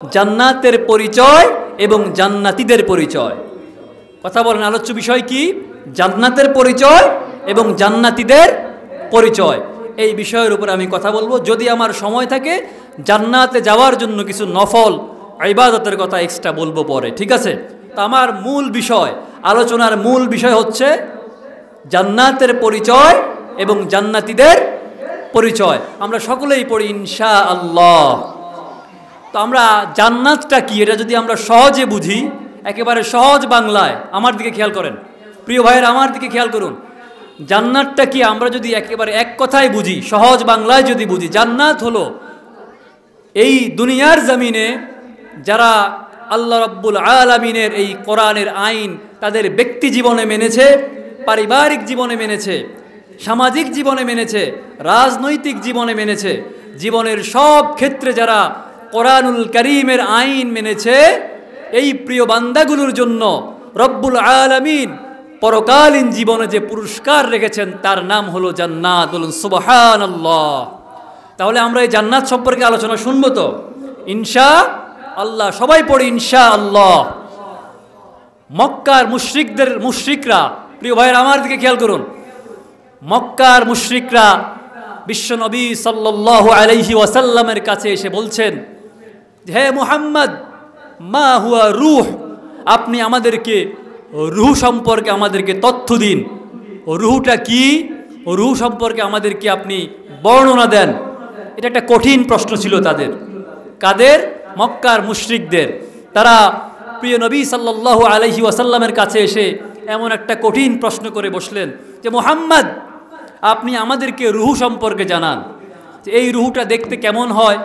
জান্নাতের পরিচয় এবং জান্নাতীদের পরিচয়। কথা বলেন, আলোচ্য বিষয় কি? জান্নাতের পরিচয় এবং জান্নাতীদের পরিচয়। এই বিষয়ের উপর আমি কথা বলবো। যদি আমার সময় থাকে জান্নাতে যাওয়ার জন্য কিছু নফল ইবাদতের কথা এক্সট্রা বলবো পরে, ঠিক আছে? তো আমার মূল বিষয়, আলোচনার মূল বিষয় হচ্ছে জান্নাতের পরিচয় এবং জান্নাতীদের পরিচয়। আমরা সকলেই পড়ি ইনশাআল্লাহ। তো আমরা জান্নাতটা কি, এটা যদি আমরা সহজে বুঝি, একেবারে সহজ বাংলায়, আমার দিকে খেয়াল করেন প্রিয় ভাইয়ের, আমার দিকে খেয়াল করুন, জান্নাতটা কি আমরা যদি একেবারে এক কথায় বুঝি, সহজ বাংলায় যদি বুঝি, জান্নাত হলো এই দুনিয়ার জমিনে যারা আল্লাহ রাব্বুল আলামিনের এই কোরআনের আইন তাদের ব্যক্তি জীবনে মেনেছে, পারিবারিক জীবনে মেনেছে, সামাজিক জীবনে মেনেছে, রাজনৈতিক জীবনে মেনেছে, জীবনের সব ক্ষেত্রে যারা কোরআনুল কারীমের আইন মেনেছে, এই প্রিয় বান্দাগুলোর জন্য রব্বুল আলামিন পরকালীন জীবনে যে পুরস্কার রেখেছেন তার নাম হলো জান্নাত। বলুন সুবহানাল্লাহ। তাহলে আমরা এই জান্নাত সম্পর্কে আলোচনা শুনবো তো ইনশাআল্লাহ। সবাই পড়ি ইনশাআল্লাহ। মক্কার মুশরিকরা, প্রিয় ভাইয়ের আমার দিকে খেয়াল করুন, মক্কার মুশরিকরা বিশ্ব নবী সাল্লাল্লাহু আলাইহি ওয়াসাল্লামের কাছে এসে বলছেন, হে মুহাম্মদ, মা হুয়া রূহ, আপনি আমাদেরকে রূহ সম্পর্কে আমাদেরকে তথ্য দিন। ও রূহটা কি? ও রূহ সম্পর্কে আমাদেরকে আপনি বর্ণনা দেন। এটা একটা কঠিন প্রশ্ন ছিল তাদের। কাদের? মক্কার মুশরিকদের। তারা প্রিয় নবী সাল্লাল্লাহু আলাইহি ওয়াসাল্লামের কাছে এসে এমন একটা কঠিন প্রশ্ন করে বসলেন যে, মুহাম্মদ, আপনি আমাদেরকে রূহ সম্পর্কে জানান, যে এই রূহটা দেখতে কেমন হয়,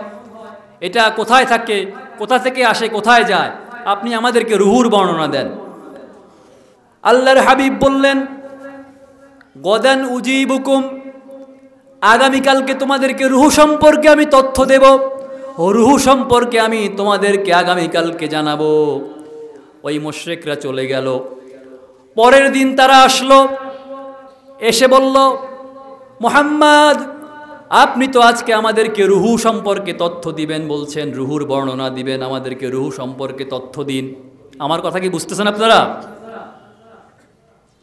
এটা কোথায় থাকে, কোথা থেকে আসে, কোথায় যায়, আপনি আমাদেরকে রূহুর বর্ণনা দেন। আল্লাহর হাবিব বললেন, গদান উজিবুকুম, আগামীকালকে তোমাদেরকে রূহ সম্পর্কে আমি তথ্য দেব, ও রূহ সম্পর্কে আমি তোমাদেরকে আগামীকালকে জানাবো। ওই মুশরিকরা চলে গেল। পরের দিন তারা আসলো, এসে বলল, মুহাম্মদ, আপনি তো আজকে আমাদেরকে রূহ সম্পর্কে তথ্য দিবেন বলছেন, রূহুর বর্ণনা দিবেন, আমাদেরকে রূহ সম্পর্কে তথ্য দিন। আমার কথা কি বুঝতেছেন আপনারা?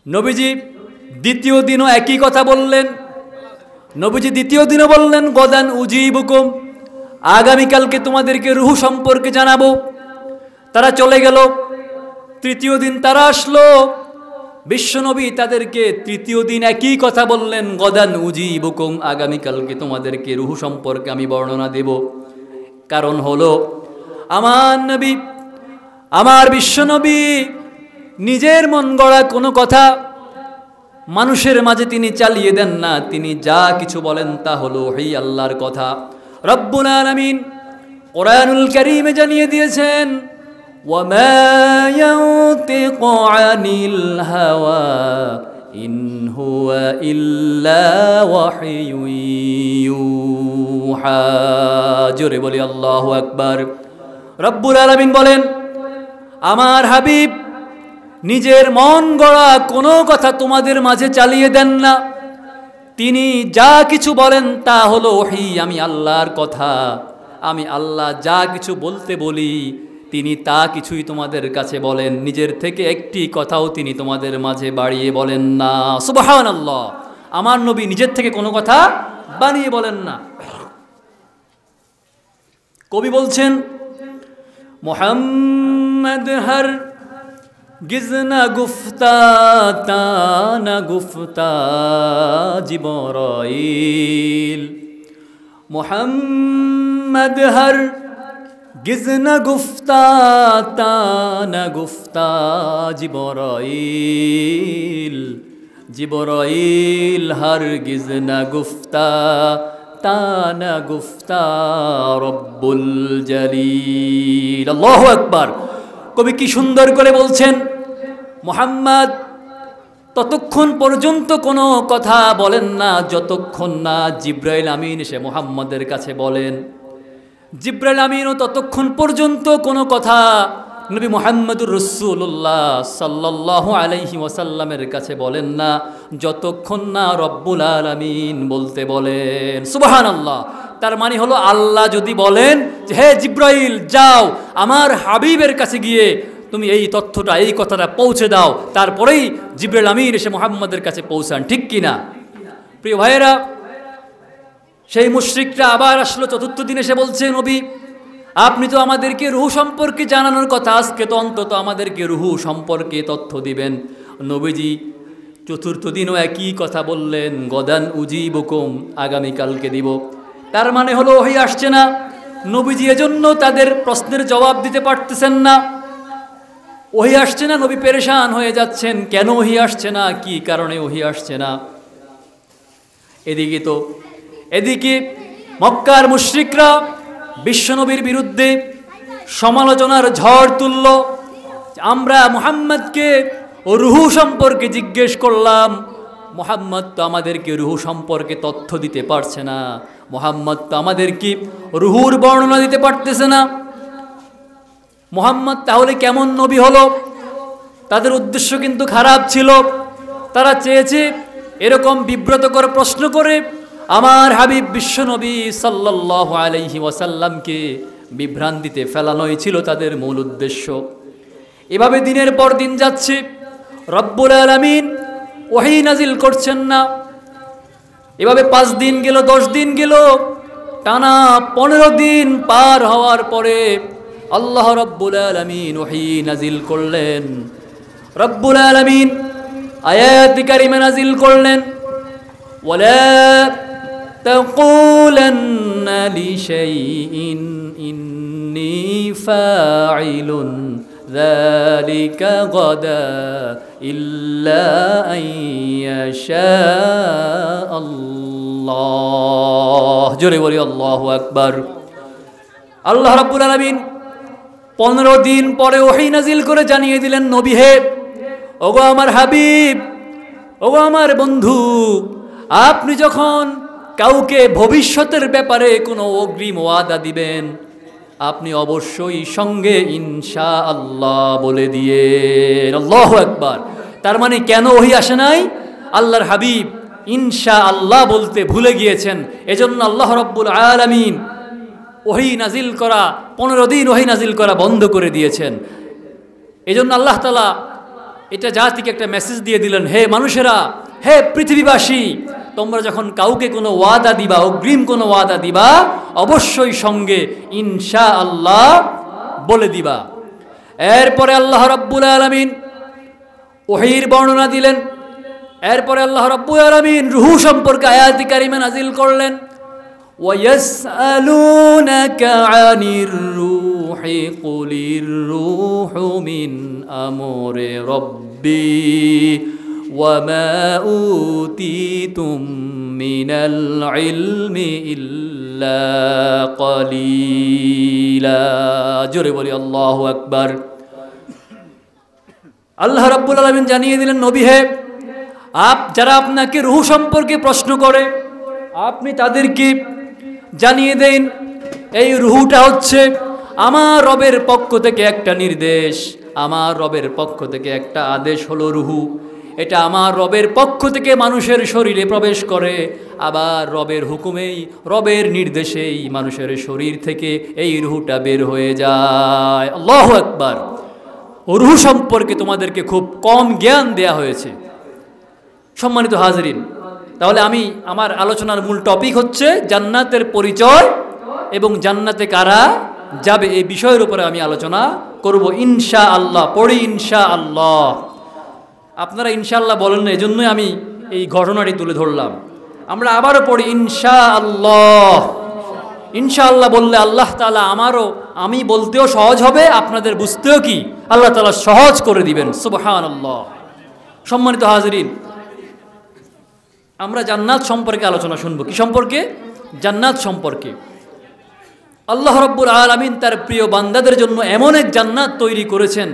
নবীজি দ্বিতীয় দিনও একই কথা বললেন। নবীজি দ্বিতীয় দিনও বললেন, গদান উজিবুকুম, আগামীকালকে তোমাদেরকে রূহ সম্পর্কে জানাবো। তারা চলে গেল। তৃতীয় দিন তারা আসলো। বিশ্বনবী তাদেরকে তৃতীয় দিন একই কথা বললেন, গদান উজিবুকুম, আগামীকালকে তোমাদেরকে রূহ সম্পর্কে আমি বর্ণনা দেব। কারণ হলো, আমার নবী, আমার বিশ্বনবী নিজের মন গড়া কোনো কথা মানুষের মাঝে তিনি চালিয়ে দেন না। তিনি যা কিছু বলেন তা হলো ওহী আল্লাহর কথা। রব্বুল আলামিন কোরআনুল কারীমে জানিয়ে দিয়েছেন, ওয়ামা ইয়ানতিকু আনিল হাওয়া ইন হুয়া ইল্লা ওয়াহয়ুন ইউহা। জোরে বলি আল্লাহু আকবার। রব্বুল আলামিন বলেন, আমার হাবিব নিজের মন গড়া কোনো কথা তোমাদের মাঝে চালিয়ে দেন না। তিনি যা কিছু বলেন তা হলো ওহী, আমি আল্লাহর কথা। আমি আল্লাহ যা কিছু বলতে বলি তিনি তা কিছুই তোমাদের কাছে বলেন। নিজের থেকে একটি কথাও তিনি তোমাদের মাঝে বাড়িয়ে বলেন না। সুবহানাল্লাহ। আমার নবী নিজের থেকে কোনো কথা বানিয়ে বলেন না। কবি বলছেন, মুহাম্মদ হর গিজনা গুফতা তানা গুফতা জিবরাইল, মুহাম্মদ হর গিজনা গুফতা তানা গুফতা জিবরাইল, জিবরাইল হর গিজনা গুফতা তানা গুফতা রব্বুল জলিল। আল্লাহু আকবার। কবি কি সুন্দর করে বলছেন, মুহাম্মদ ততক্ষণ পর্যন্ত কোনো কথা বলেন না যতক্ষণ না জিব্রাইল আমিন এসে মুহাম্মদের কাছে বলেন। জিব্রাইল আমিনও ততক্ষণ পর্যন্ত কোনো কথা নবী মুহাম্মদুর রাসূলুল্লাহ সাল্লাল্লাহু আলাইহি ওয়াসাল্লামের কাছে বলেন না যতক্ষণ না রব্বুল আলামিন বলতে বলেন। সুবহানাল্লাহ। তার মানে হলো আল্লাহ যদি বলেন যে হে জিব্রাইল যাও আমার হাবিবের কাছে গিয়ে তুমি এই তথ্যটা এই কথাটা পৌঁছে দাও, তারপরেই জিবরাইল আমিন এসে মুহাম্মাদের কাছে পৌঁছান, ঠিক কিনা? প্রিয় ভাইয়েরা, সেই মুশরিকরা আবার আসলো চতুর্থ দিন এসে বলছে নবী আপনি তো আমাদেরকে রূহ সম্পর্কে জানানোর কথা, আজকে তো অন্তত আমাদেরকে রূহ সম্পর্কে তথ্য দিবেন। নবীজি চতুর্থ দিনও একই কথা বললেন, গদান উজিবুকুম, আগামীকালকে দিব। তার মানে হলো ওহী আসছে না। নবীজি এজন্য তাদের প্রশ্নের জবাব দিতে পারতেছেন না। ওহী আসছে না, নবী পেরেশান হয়ে যাচ্ছেন, কেন ওহী আসছে না, কি কারণে ওহী আসছে না। এদিকে মক্কার মুশরিকরা বিশ্বনবীর বিরুদ্ধে সমালোচনার ঝড় তুলল। আমরা মুহাম্মদকে রূহ সম্পর্কে জিজ্ঞেস করলাম, মুহাম্মদ তো আমাদেরকে রূহ সম্পর্কে তথ্য দিতে পারছে না, মুহাম্মদ তো আমাদেরকে রূহুর বর্ণনা দিতে পারতেছে না। মুহাম্মদ তাহলে কেমন নবী হলো? তাদের উদ্দেশ্য কিন্তু খারাপ ছিল। তারা চেয়েছে এরকম বিব্রতকর প্রশ্ন করে আমার হাবিব বিশ্বনবী সাল্লাল্লাহু আলাইহি ওয়াসাল্লামকে বিভ্রান্তিতে ফেলানোই ছিল তাদের মূল উদ্দেশ্য। এভাবে দিনের পর দিন যাচ্ছে, রব্বুল আলামিন ওহী নাজিল করছেন না। এভাবে 5 দিন গেল, 10 দিন গেল, টানা 15 দিন পার হওয়ার পরে আল্লাহ রব্বুল আলামিন ওহী নাজিল করলেন। রব্বুল আলামিন আয়াত কারিমা নাজিল করলেন, ওয়ালা তাকুলান্না লিশাইইন ইন্নী ফাইলুন যালিকা গাদা ইল্লা আইয়াশা আল্লাহ। জোরে বলি আল্লাহু আকবার। আল্লাহ রাব্বুল আলামিন 15 দিন পরে ওহী নাজিল করে জানিয়ে দিলেন, নবী হে, ওগো আমার হাবিব, ওগো আমার বন্ধু, আপনি যখন কাউকে ভবিষ্যতের ব্যাপারে কোনো অগ্রিম ওয়াদা দিবেন, আপনি অবশ্যই সঙ্গে ইনশাআল্লাহ বলে দিয়েন। আল্লাহু আকবার। তার মানে কেন ওহী আসে নাই? আল্লাহর হাবিব ইনশাআল্লাহ বলতে ভুলে গিয়েছেন, এজন্য আল্লাহ রাব্বুল আলামিন ওহী নাজিল করা 15 দিন ওহী নাজিল করা বন্ধ করে দিয়েছেন। এজন্য আল্লাহ তাআলা এটা জাতিকে একটা মেসেজ দিয়ে দিলেন, হে মানুষেরা, হে পৃথিবীবাসী, তোমরা যখন কাউকে কোনো ওয়াদা দিবা, অগ্রিম কোনো ওয়াদা দিবা, অবশ্যই সঙ্গে ইনশাআল্লাহ বলে দিবা। এরপরে আল্লাহ রাব্বুল আলামিন ওহীর বর্ণনা দিলেন। এরপরে আল্লাহ রাব্বুল আলামিন রূহ সম্পর্কে আয়াত কারিমা নাজিল করলেন, وَيَسْأَلُونَكَ عَنِ الرُّوحِ قُلِ الرُّوحُ مِنْ أَمْرِ رَبِّي وَمَا أُوتِيتُم مِّنَ الْعِلْمِ إِلَّا قَلِيلًا। জোরে বলি আল্লাহু আকবার। আল্লাহ রাব্বুল আলামিন জানিয়ে দিলেন, নবী হে, যারা আপনাকে রূহ সম্পর্কে প্রশ্ন করে আপনি তাদেরকে জানিয়ে দেন এই রূহটা হচ্ছে আমার রবের পক্ষ থেকে একটা নির্দেশ, আমার রবের পক্ষ থেকে একটা আদেশ হলো রূহ। এটা আমার রবের পক্ষ থেকে মানুষের শরীরে প্রবেশ করে, আবার রবের হুকুমেই, রবের নির্দেশেই মানুষের শরীর থেকে এই রূহটা বের হয়ে যায়। আল্লাহু আকবার। রূহ সম্পর্কে তোমাদেরকে খুব কম জ্ঞান দেয়া হয়েছে। সম্মানিত হাজরিন, তাহলে আমার আলোচনার মূল টপিক হচ্ছে জান্নাতের পরিচয় এবং জান্নাতে কারা যাবে, এই বিষয়ের উপরে আমি আলোচনা করব ইনশাআল্লাহ। পড়ি ইনশাআল্লাহ। আপনারা ইনশাআল্লাহ বলেন না, এজন্যই আমি এই ঘটনাটি তুলে ধরলাম। আমরা আবারও পড়ি ইনশাআল্লাহ। ইনশাআল্লাহ বললে আল্লাহ তাআলা আমি বলতেও সহজ হবে, আপনাদের বুঝতেও কি আল্লাহ তাআলা সহজ করে দিবেন। সুবহানাল্লাহ। সম্মানিত হাজরিন, আমরা জান্নাত সম্পর্কে আলোচনা শুনবো। কি সম্পর্কে? জান্নাত সম্পর্কে। আল্লাহ রাব্বুল আলামিন তার প্রিয় বান্দাদের জন্য এমন এক জান্নাত তৈরি করেছেন,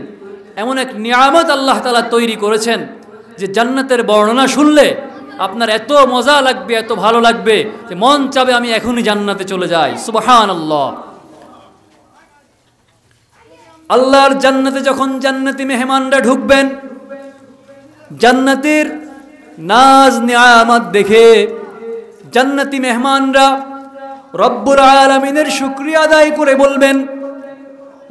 এমন এক নিয়ামত আল্লাহ তাআলা তৈরি করেছেন যে জান্নাতের বর্ণনা শুনলে আপনার এত মজা লাগবে, এত ভালো লাগবে যে মন চাবে আমি এখনই জান্নাতে চলে যাই। সুবহানাল্লাহ। আল্লাহর জান্নাতে যখন জান্নাতি মেহমানরা ঢুকবেন, জান্নাতের নাজ নিয়ামত দেখে জান্নাতি মেহমানরা রব্বুল আলামিনের শুকরিয়া আদায় করে বলবেন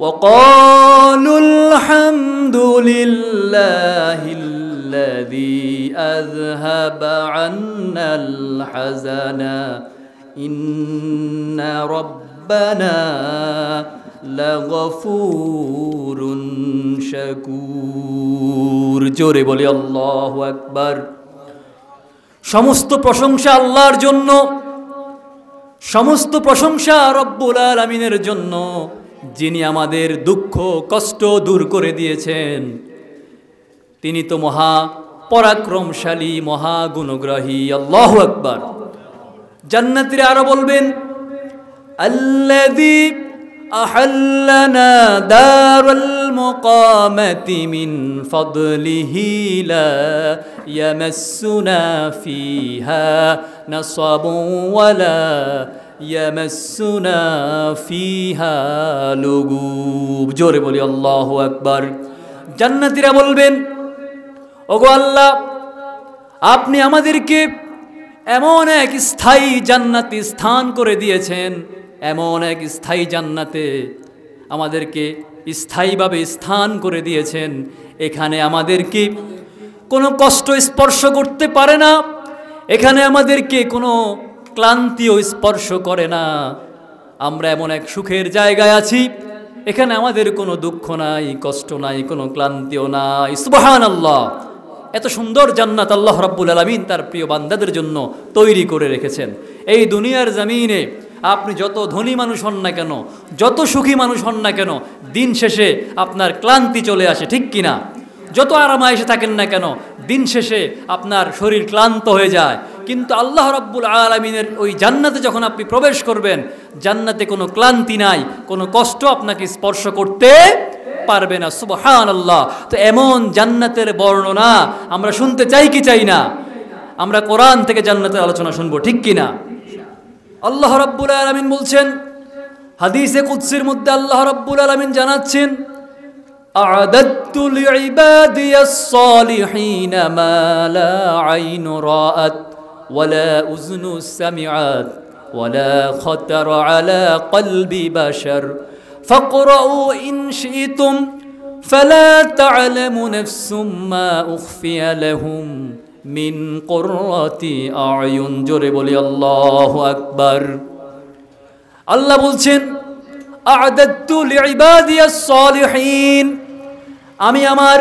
وقالوا الحمد لله الذي أذهب عنا الحزن إن ربنا لغفور شكور জোরে বলি আল্লাহু আকবার। সমস্ত প্রশংসা আল্লাহর জন্য, সমস্ত প্রশংসা রব্বুল আলামিনের জন্য, যিনি আমাদের দুঃখ কষ্ট দূর করে দিয়েছেন। তিনি তো মহা পরাক্রমশালী, মহা গুণগ্রাহী। আল্লাহু আকবার। জান্নাতীরা আরো বলবেন আল্লাযী আহাল্লানা দারুল মুকামাতি মিন ফাদলিহি লা ইয়ামাসসুনা ফিহা নাসাবুন ওয়ালা ইয়ামাসসুনা ফিহা লুগুব। জোরে বলি আল্লাহু আকবার। জান্নাতীরা বলবেন ওগো আল্লাহ, আপনি আমাদেরকে এমন এক স্থায়ী জান্নাতে স্থান করে দিয়েছেন, এমন এক স্থায়ী জান্নাতে আমাদেরকে স্থায়ীভাবে স্থান করে দিয়েছেন। এখানে আমাদেরকে কোনো কষ্ট স্পর্শ করতে পারে না, এখানে আমাদেরকে কোনো ক্লান্তিও স্পর্শ করে না। আমরা এমন এক সুখের জায়গায় আছি, এখানে আমাদের কোনো দুঃখ নাই, কষ্ট নাই, কোনো ক্লান্তিও নাই। সুবহানাল্লাহ। এত সুন্দর জান্নাত আল্লাহ রাব্বুল আলামিন তার প্রিয় বান্দাদের জন্য তৈরি করে রেখেছেন। এই দুনিয়ার জমিনে আপনি যত ধনী মানুষ হন না কেন, যত সুখী মানুষ হন না কেন, দিন শেষে আপনার ক্লান্তি চলে আসে, ঠিক কিনা? যত আরামায়েশে থাকেন না কেন, দিন শেষে আপনার শরীর ক্লান্ত হয়ে যায়। কিন্তু আল্লাহ রাব্বুল আলামিনের ওই জান্নাতে যখন আপনি প্রবেশ করবেন, জান্নাতে কোনো ক্লান্তি নাই, কোনো কষ্ট আপনাকে স্পর্শ করতে পারবে না। সুবহানাল্লাহ। তো এমন জান্নাতের বর্ণনা আমরা শুনতে চাই কি চাই না? আমরা কোরআন থেকে জান্নাতের আলোচনা শুনবো, ঠিক কিনা? আল্লাহ রাব্বুল আলামিন বলছেন, হাদিসে কুদসির মধ্যে আল্লাহ রাব্বুল আলামিন জানাচ্ছেন আ'দাদতু লিইবাদিয়াস সালিহিনা মা লা আইনু রাআত ওয়ালা উযনু সামিআত ওয়ালা খাতারা আলা কলবি বাশার ফাকরাউ ইন শি'তুম ফালা তা'লামু নাফসুম মা উখফিয়া লাহুম মিন কুররাতি আ'য়ুন। জোরে বলি আল্লাহু আকবার। আল্লাহ বলছেন আ'দাদতু লিইবাদিয়াস সালিহিন, আমি আমার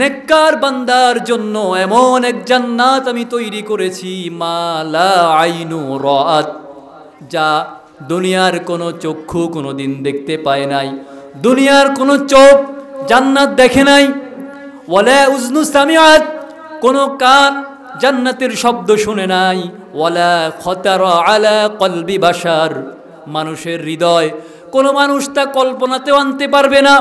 নেককার বান্দার জন্য এমন এক জান্নাত আমি তৈরি করেছি, মা লা আইনু রাআত, যা দুনিয়ার কোনো চক্ষু কোনো দিন দেখতে পায় নাই, দুনিয়ার কোনো চোখ জান্নাত দেখে নাই, ওয়ালা উযনু সামিআত, কোনো কান জান্নাতের শব্দ শুনে নাই, ওয়ালা খাতারা আলা কলবি বাশার, মানুষের হৃদয় কোনো মানুষ তা কল্পনাতেও আনতে পারবে না।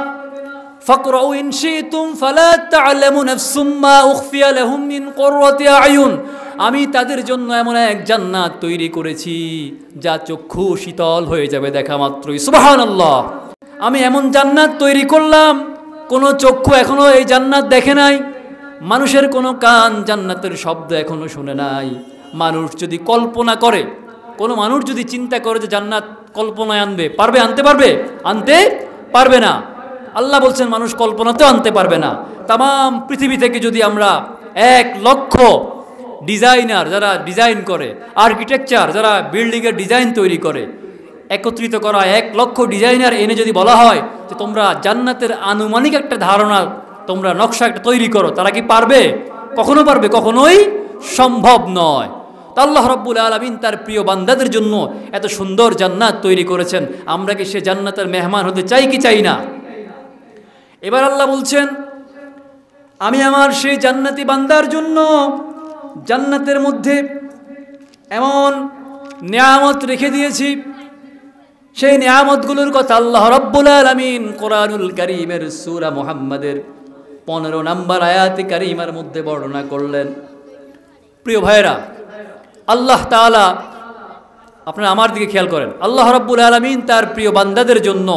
ফাকরাউ ইন শি'তুম ফালা তা'লামু নাফসুম মা উখফিয়া লাহুম মিন কুররাতি আ'য়ুন, আমি তাদের জন্য এমন এক জান্নাত তৈরি করেছি যা চক্ষু শীতল হয়ে যাবে দেখা মাত্রই। সুবহানাল্লাহ। আমি এমন জান্নাত তৈরি করলাম, কোনো চক্ষু এখনো এই জান্নাত দেখে নাই, মানুষের কোনো কান জান্নাতের শব্দ এখনো শুনে নাই। মানুষ যদি কল্পনা করে, কোনো মানুষ যদি চিন্তা করে যে জান্নাত কল্পনায় আনবে, পারবে? আনতে পারবে? আনতে পারবে না। আল্লাহ বলছেন মানুষ কল্পনাতেও আনতে পারবে না। তাম পৃথিবী থেকে যদি আমরা 1,00,000 ডিজাইনার যারা ডিজাইন করে, আর্কিটেকচার যারা বিল্ডিংয়ের ডিজাইন তৈরি করে, একত্রিত করা 1,00,000 ডিজাইনার এনে যদি বলা হয় যে তোমরা জান্নাতের আনুমানিক একটা ধারণা, তোমরা নকশা একটা তৈরি করো, তারা কি পারবে? কখনো পারবে? কখনোই সম্ভব নয়। তা আল্লাহ রাব্বুল আলামিন তার প্রিয় বান্দাদের জন্য এত সুন্দর জান্নাত তৈরি করেছেন। আমরা কি সে জান্নাতের মেহমান হতে চাই কি চাই না? এবার আল্লাহ বলছেন আমি আমার সেই জান্নাতি বান্দার জন্য জান্নাতের মধ্যে এমন নিয়ামত রেখে দিয়েছি, সেই নিয়ামতগুলোর কথা আল্লাহ রাব্বুল আলামিন কোরআনুল কারীমের সূরা মুহাম্মাদের 15 নম্বর আয়াতে কারীমার মধ্যে বর্ণনা করলেন। প্রিয় ভাইরা, আল্লাহ তাআলা, আপনারা আমার দিকে খেয়াল করেন, আল্লাহ রাব্বুল আলামিন তার প্রিয় বান্দাদের জন্য,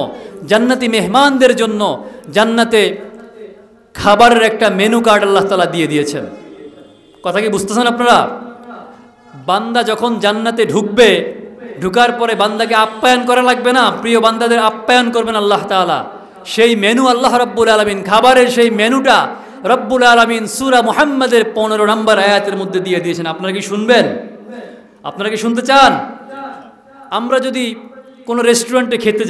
জান্নাতি মেহমানদের জন্য জান্নাতে খাবারের একটা মেনু কার্ড আল্লাহ তাআলা দিয়ে দিয়েছেন। কথা কি বুঝতেছেন আপনারা? বান্দা যখন জান্নাতে ঢুকবে ঢুকার পরে বান্দাকে আপ্যায়ন করা লাগবে না, প্রিয় বান্দাদের আপ্যায়ন করবেন আল্লাহ তাআলা। সেই মেনু আল্লাহ রাব্বুল আলামিন, খাবারের সেই মেনুটা রব্বুল আলামিন সূরা মুহাম্মাদের 15 নম্বর আয়াতের মধ্যে দিয়ে দিয়েছেন। আপনারা কি শুনবেন? আপনারা কি শুনতে চান? আমরা যদি কোনো রেস্টুরেন্টে খেতে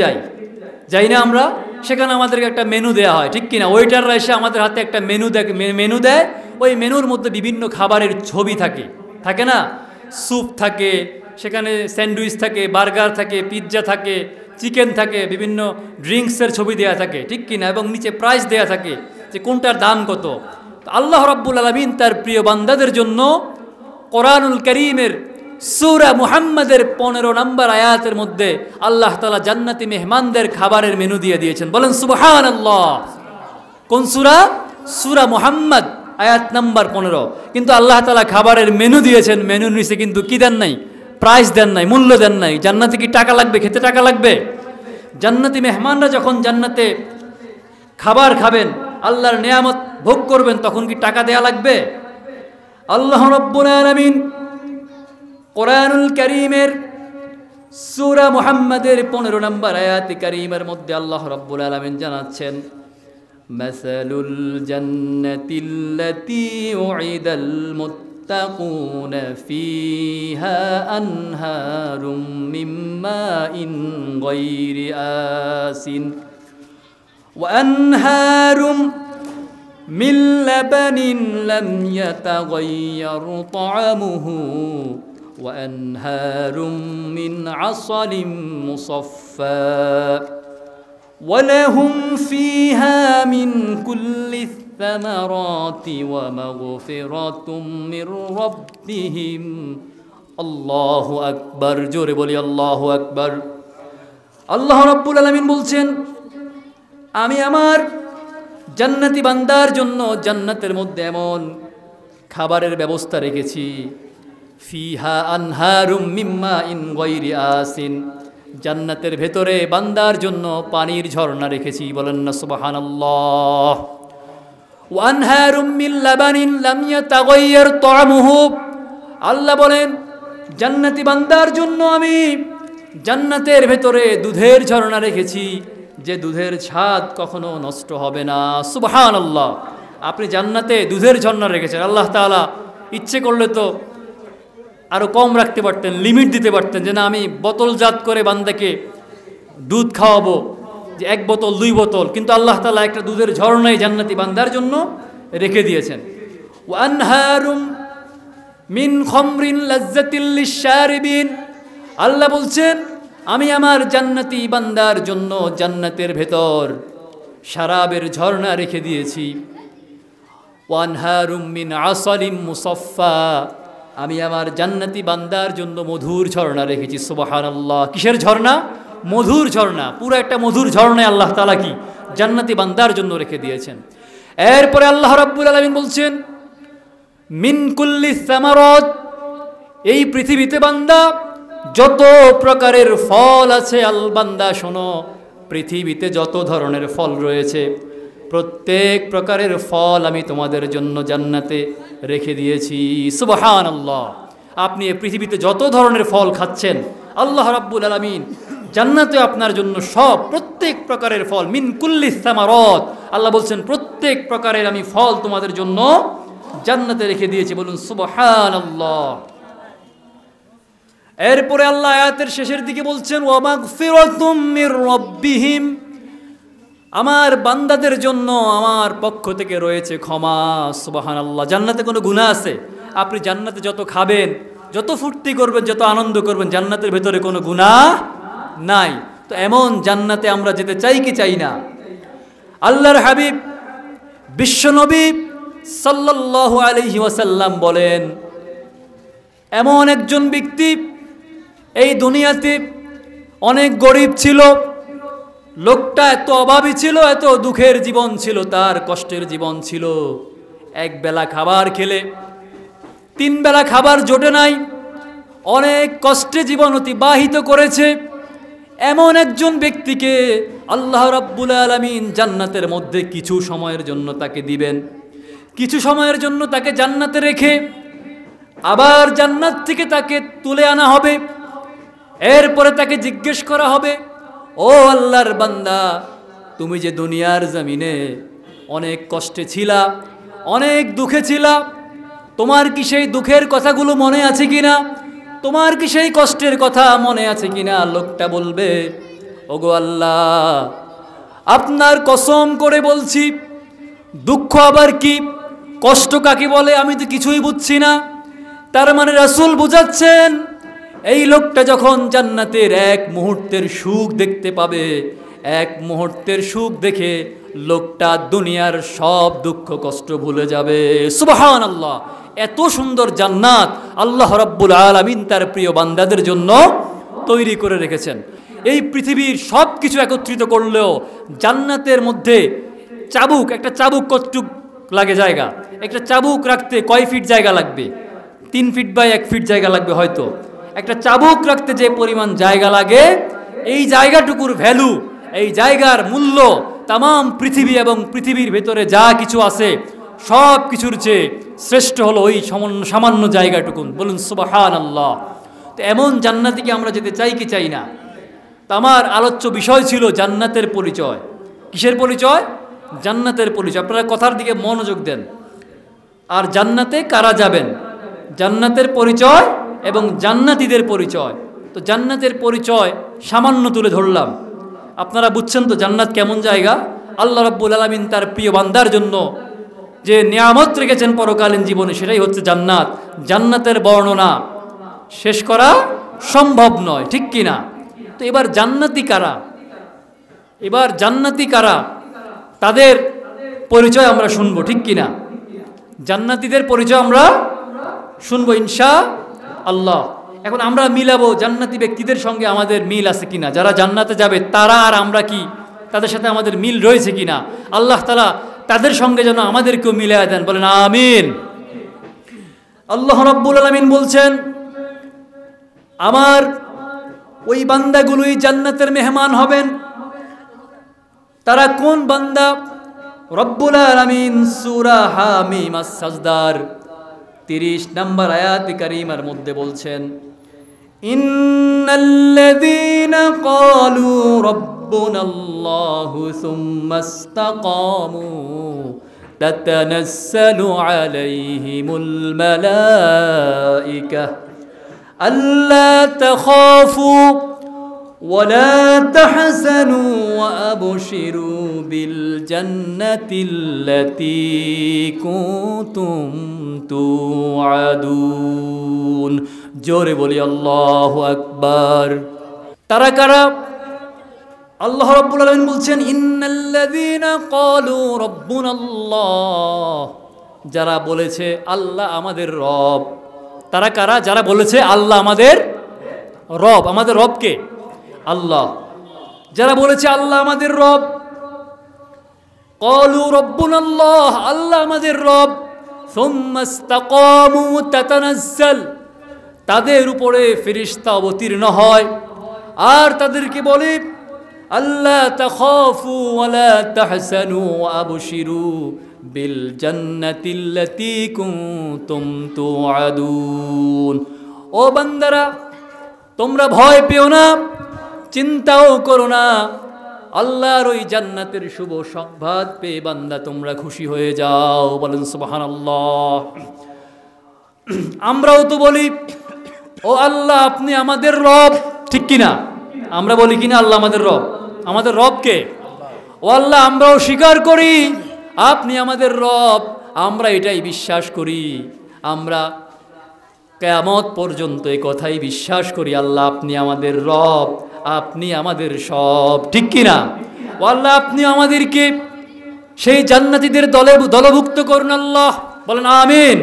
যাই না আমরা, সেখানে আমাদেরকে একটা মেনু দেওয়া হয়, ঠিক কিনা? ওয়েটাররা এসে আমাদের হাতে একটা মেনু দেয়। ওই মেনুর মধ্যে বিভিন্ন খাবারের ছবি থাকে না? স্যুপ থাকে, সেখানে স্যান্ডউইচ থাকে, বার্গার থাকে, পিৎজা থাকে, চিকেন থাকে, বিভিন্ন ড্রিঙ্কসের ছবি দেওয়া থাকে, ঠিক কিনা? এবং নিচে প্রাইস দেওয়া থাকে যে কোনটার দাম কত। আল্লাহ রাব্বুল আলামিন তার প্রিয় বান্দাদের জন্য কোরআনুল কারীমের সূরা মুহাম্মাদের 15 নম্বর আয়াতের মধ্যে আল্লাহ তাআলা জান্নাতি মেহমানদের খাবারের মেনু দিয়ে দিয়েছেন। বলেন সুবহানাল্লাহ। কোন সূরা? সূরা মুহাম্মদ, আয়াত নাম্বার 15। কিন্তু আল্লাহ তাআলা খাবারের মেনু দিয়েছেন, মেনুর নিচে কিন্তু কি দেন নাই? প্রাইস দেন নাই, মূল্য দেন নাই। জান্নাতে কি টাকা লাগবে? খেতে টাকা লাগবে? জান্নাতি মেহমানরা যখন জান্নাতে খাবার খাবেন, আল্লাহর নেয়ামত ভোগ করবেন, তখন কি টাকা দেয়া লাগবে? আল্লাহ রাব্বুল আলামিন কোরআনুল কারীমের সূরা মুহাম্মাদের 15 নম্বর আয়াতে কারীমের মধ্যে আল্লাহ রাব্বুল আলামিন জানাচ্ছেন, মাসালুল জান্নাতিল্লাতী উইদাল মুত্তাকুনা ফীহা আনহারুম মিন মাইন গায়রি আসিন ওয়া আনহারুম মিন লাবানিন লাম ইয়াতাগায়্যার তা'আমুহু وأنهار من عسل مصفى ولهم فيها من كل الثمرات ومغفرة من ربهم الله أكبر জোরে বলি আল্লাহু আকবার। আল্লাহ রাব্বুল আলামিন বলছেন, আমি আমার জান্নাতি বান্দার জন্য জান্নাতের মধ্যে এমন খাবারের ব্যবস্থা রেখেছি, ফিহা আনহারুম মিন মাইন গায়রি আসিন, জান্নাতের ভেতরে বান্দার জন্য পানির ঝর্ণা রেখেছি। বলেন না সুবহানাল্লাহ। ওয়া আনহারুম মিন লাবানিন লাম ইয়াতাগায়্যার তা'আমুহু, আল্লাহ বলেন জান্নাতি বান্দার জন্য আমি জান্নাতের ভেতরে দুধের ঝর্ণা রেখেছি, যে দুধের স্বাদ কখনো নষ্ট হবে না। সুবহানাল্লাহ। আপনি জান্নাতে দুধের ঝর্ণা রেখেছেন। আল্লাহ তাআলা ইচ্ছে করলে তো আরও কম রাখতে পারতেন, লিমিট দিতে পারতেন, যে না আমি বোতলজাত করে বান্দাকে দুধ খাওয়াবো, যে 1 বোতল 2 বোতল। কিন্তু আল্লাহ তাআলা একটা দুধের ঝর্ণাই জান্নাতি বান্দার জন্য রেখে দিয়েছেন। ওয়া আনহারুম মিন খামরিন লাজ্জাতিল লিশশারিবিন, আল্লাহ বলছেন আমি আমার জান্নাতি বান্দার জন্য জান্নাতের ভেতর শরাবের ঝর্ণা রেখে দিয়েছি। ওয়া আনহারুম মিন আসালিম মুসাফফা, আমি আমার জান্নাতি বান্দার জন্য মধুর ঝর্ণা রেখেছি। সুবহানাল্লাহ। কিসের ঝর্ণা? মধুর ঝর্ণা। পুরো একটা মধুর ঝর্ণায় আল্লাহ তাআলা কি জান্নাতি বান্দার জন্য রেখে দিয়েছেন। এরপরে আল্লাহ রাব্বুল আলামিন বলছেন, মিন কুল্লি সামারাত, এই পৃথিবীতে বান্দা যত প্রকারের ফল আছে, আল বান্দা শোনো, পৃথিবীতে যত ধরনের ফল রয়েছে প্রত্যেক প্রকারের ফল আমি তোমাদের জন্য জান্নাতে রেখে দিয়েছি। সুবহানাল্লাহ। আপনি এই পৃথিবীতে যত ধরনের ফল খাচ্ছেন, আল্লাহ রাব্বুল আলামিন জান্নাতে আপনার জন্য সব প্রত্যেক প্রকারের ফল, মিন কুল্লি সামারাত, আল্লাহ বলছেন প্রত্যেক প্রকারের আমি ফল তোমাদের জন্য জান্নাতে রেখে দিয়েছি। বলুন সুবহানাল্লাহ। এরপরে আল্লাহ আয়াতের শেষের দিকে বলছেন, ওয়া মাগফিরাতুম মির রাব্বিহিম, আমার বান্দাদের জন্য আমার পক্ষ থেকে রয়েছে ক্ষমা। সুবহানাল্লাহ। জান্নাতে কোনো গুনাহ আছে? আপনি জান্নাতে যত খাবেন, যত ফুর্তি করবেন, যত আনন্দ করবেন, জান্নাতের ভেতরে কোনো গুনাহ নাই। তো এমন জান্নাতে আমরা যেতে চাই কি চাই না? আল্লাহর হাবিব বিশ্বনবী সাল্লাল্লাহু আলাইহি ওয়াসাল্লাম বলেন, এমন একজন ব্যক্তি এই দুনিয়াতে অনেক গরিব ছিল, লোকটা এত অভাবী ছিল, এত দুঃখের জীবন ছিল, তার কষ্টের জীবন ছিল। 1 বেলা খাবার খেলে 3 বেলা খাবার জোটে নাই, অনেক কষ্টে জীবন অতিবাহিত করেছে। এমন একজন ব্যক্তিকে আল্লাহ রাব্বুল আলামিন জান্নাতের মধ্যে কিছু সময়ের জন্য তাকে দিবেন, কিছু সময়ের জন্য তাকে জান্নাতে রেখে আবার জান্নাত থেকে তাকে তুলে আনা হবে, এরপরে তাকে জিজ্ঞেস করা হবে, ও আল্লাহর বান্দা, তুমি যে দুনিয়ার জমিনে অনেক কষ্টে ছিলা, অনেক দুঃখে ছিলা, তোমার কি সেই দুঃখের কথাগুলো মনে আছে কিনা? তোমার কি সেই কষ্টের কথা মনে আছে কিনা? লোকটা বলবে, ওগো আল্লাহ, আপনার কসম করে বলছি, দুঃখ আবার কি, কষ্ট কাকে বলে আমি তো কিছুই বুঝছি না। তার মানে রাসূল বুঝাচ্ছেন, এই লোকটা যখন জান্নাতের এক মুহূর্তের সুখ দেখতে পাবে, এক মুহূর্তের সুখ দেখে লোকটা দুনিয়ার সব দুঃখ কষ্ট ভুলে যাবে। সুবহানাল্লাহ! এত সুন্দর জান্নাত আল্লাহ রাব্বুল আলামিন তার প্রিয় বান্দাদের জন্য তৈরি করে রেখেছেন। এই পৃথিবীর সব কিছু একত্রিত করলেও জান্নাতের মধ্যে চাবুক, একটা চাবুক কতটুক লাগে জায়গা? একটা চাবুক রাখতে কয় ফিট জায়গা লাগবে? 3 ফিট বাই 1 ফিট জায়গা লাগবে হয়তো। একটা চাবুক রাখতে যে পরিমাণ জায়গা লাগে, এই জায়গাটুকুর ভ্যালু, এই জায়গার মূল্য তামাম পৃথিবী এবং পৃথিবীর ভেতরে যা কিছু আছে সব কিছুর চেয়ে শ্রেষ্ঠ হলো ওই সামান্য জায়গাটুকু। বলুন সুবহানাল্লাহ! তো এমন জান্নাতিকে আমরা যেতে চাই কি চাই না? তো আমার আলোচ্য বিষয় ছিল জান্নাতের পরিচয়। কিসের পরিচয়? জান্নাতের পরিচয়। আপনারা কথার দিকে মনোযোগ দেন। আর জান্নাতে কারা যাবেন, জান্নাতের পরিচয় এবং জান্নাতীদের পরিচয়। তো জান্নাতের পরিচয় সামান্য তুলে ধরলাম। আপনারা বুঝছেন তো জান্নাত কেমন জায়গা? আল্লাহ রাব্বুল আলামিন তার প্রিয় বান্দার জন্য যে নিয়ামত রেখেছেন পরকালীন জীবনে, সেটাই হচ্ছে জান্নাত। জান্নাতের বর্ণনা শেষ করা সম্ভব নয়, ঠিক কি না? তো এবার জান্নাতি কারা, এবার জান্নাতি কারা, তাদের পরিচয় আমরা শুনবো, ঠিক কি না? জান্নাতীদের পরিচয় আমরা শুনবো ইনশাআল্লাহ। এখন আমরা মিলাবো জান্নাতি ব্যক্তিদের সঙ্গে আমাদের মিল আছে কিনা, যারা জান্নাতে যাবে তারা আর আমরা কি তাদের সাথে আমাদের মিল রয়েছে কিনা। আল্লাহ তাআলা তাদের সঙ্গে যেন আমাদেরকেও মিলিয়ে দেন, বলেন আমিন। আল্লাহ রাব্বুল আলামিন বলছেন, আমার ওই বান্দাগুলোই জান্নাতের মেহমান হবেন। তারা কোন বান্দা? রব্বুল আলামিন সূরা হামিম আস-সাজদার 30 নম্বর আয়াত কারীমার মধ্যে বলছেন, ইন্নাল্লাযীনা ক্বালু রাব্বুনাল্লাহু সুম্মা ইসতাকামু তাতানাসসালু আলাইহিমুল মালায়েকা আল্লা তাখাফু ولا تحزنوا وأبشروا بالجنة التي كنتم توعدون। জোরে বলি আল্লাহু আকবার। তারা কারা? আল্লাহ রাব্বুল আলামিন বলছেন, ইন্নাল্লাযীনা ক্বালু রাব্বুনাল্লাহ, যারা বলেছে আল্লাহ আমাদের রব। তারা কারা? যারা বলেছে আল্লাহ আমাদের রব। আমাদের রব কে? আল্লাহ। যারা বলেছে আল্লাহ আমাদের রব, ক্বালু রাব্বুনাল্লাহ, আল্লাহ আমাদের রব, সুম্মা ইসতাকামু তাতানাজ্জাল, তাদের উপরে ফেরেশতা অবতীর্ণ হয় আর তাদেরকে বলে, আল্লা তাখাফু ওয়ালা তাহসানু ওয়া আবশিরু বিল জান্নাতিল্লাতী কুনতুম তুআদুন। ও বান্দারা, তোমরা ভয় পেও না, চিন্তাও করো না, আল্লাহর ওই জান্নাতের শুভ সংবাদ পেয়ে বান্দা তোমরা খুশি হয়ে যাও। বলেন সুবহানাল্লাহ। আমরাও তো বলি, ও আল্লাহ আপনি আমাদের রব, ঠিক কিনা? আমরা বলি কিনা আল্লাহ আমাদের রব? আমাদের রব কে? ও আল্লাহ, আমরাও স্বীকার করি আপনি আমাদের রব, আমরা এটাই বিশ্বাস করি, আমরা কিয়ামত পর্যন্ত এই কথাই বিশ্বাস করি, আল্লাহ আপনি আমাদের রব, আপনি আমাদের সব, ঠিক কিনা? ও আল্লাহ, আপনি আমাদেরকে সেই জান্নাতীদের দলভুক্ত করুন আল্লাহ। বলেন আমিন।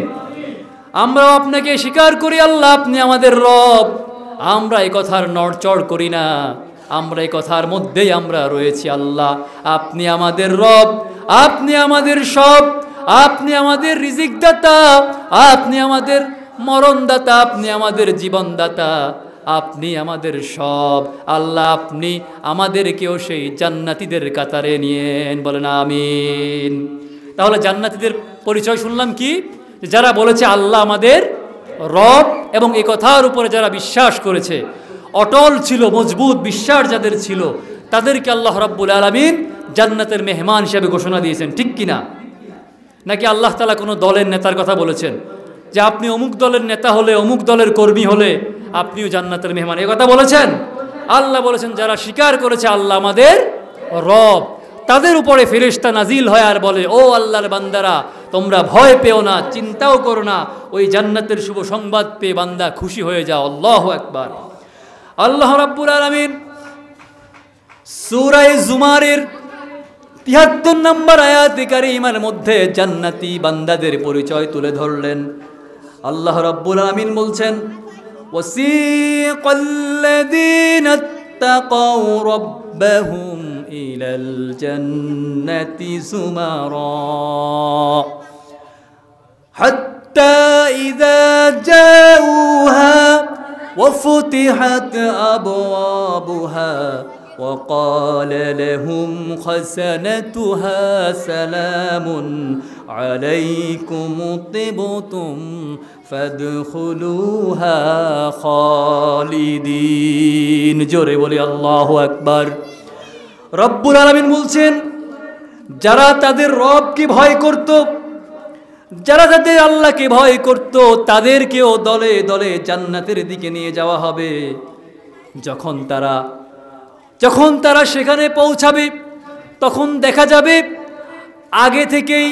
আমরাও আপনাকে স্বীকার করি আল্লাহ আপনি আমাদের রব, আমরা এই কথার নড়চড় করি না, আমরা এই কথার মধ্যেই আমরা রয়েছি। আল্লাহ আপনি আমাদের রব, আপনি আমাদের সব, আপনি আমাদের রিজিক দাতা, আপনি আমাদের মরণদাতা, আপনি আমাদের জীবনদাতা, আপনি আমাদের সব। আল্লাহ আপনি আমাদেরকেও সেই জান্নাতীদের কাতারে নিয়েন। বলেন আমিন। তাহলে জান্নাতীদের পরিচয় শুনলাম কি? যারা বলেছে আল্লাহ আমাদের রব এবং এই কথার উপরে যারা বিশ্বাস করেছে। অটল ছিল, মজবুত বিশ্বাস যাদের ছিল, তাদেরকে আল্লাহ রাব্বুল আলামিন জান্নাতের মেহমান হিসেবে ঘোষণা দিয়েছেন, ঠিক কিনা? নাকি আল্লাহ তাআলা কোনো দলের নেতার কথা বলেছেন যে আপনি অমুক দলের নেতা হলে, অমুক দলের কর্মী হলে আপনিও জান্নাতের মেহমান, এই কথা বলেছেন? আল্লাহ বলেছেন যারা স্বীকার করেছে আল্লাহ আমাদের রব, তাদের উপরে ফেরেশতা নাজিল হয় আর বলে, ও আল্লাহর বান্দারা, তোমরা ভয় পেও না, চিন্তাও করো না, ওই জান্নাতের শুভ সংবাদ পেয়ে বান্দা খুশি হয়ে যাও। আল্লাহু আকবার। আল্লাহ রাব্বুল আলামিন সূরা জুমারের ৭৩ নম্বর আয়াতে কারিমার মধ্যে জান্নাতি বান্দাদের পরিচয় তুলে ধরলেন। আল্লাহ রাব্বুল আলামিন বলছেন, ওয়াসিকাল্লাযীনা ইত্তাকাউ রাব্বাহুম ইলাল জান্নাতি যুমারা হাত্তা ইযা জাউহা وفتحت أبوابها وقال لهم خزنتها سلام عليكم طبتم فادخلوها خالدين। জোরে বলি আল্লাহু আকবার। রব্বুল আলামিন বলছেন যারা তাদের রবকে ভয় করত, যারা তাদের আল্লাহকে ভয় করত, তাদেরকেও দলে দলে জান্নাতের দিকে নিয়ে যাওয়া হবে। যখন তারা সেখানে পৌঁছাবে তখন দেখা যাবে আগে থেকেই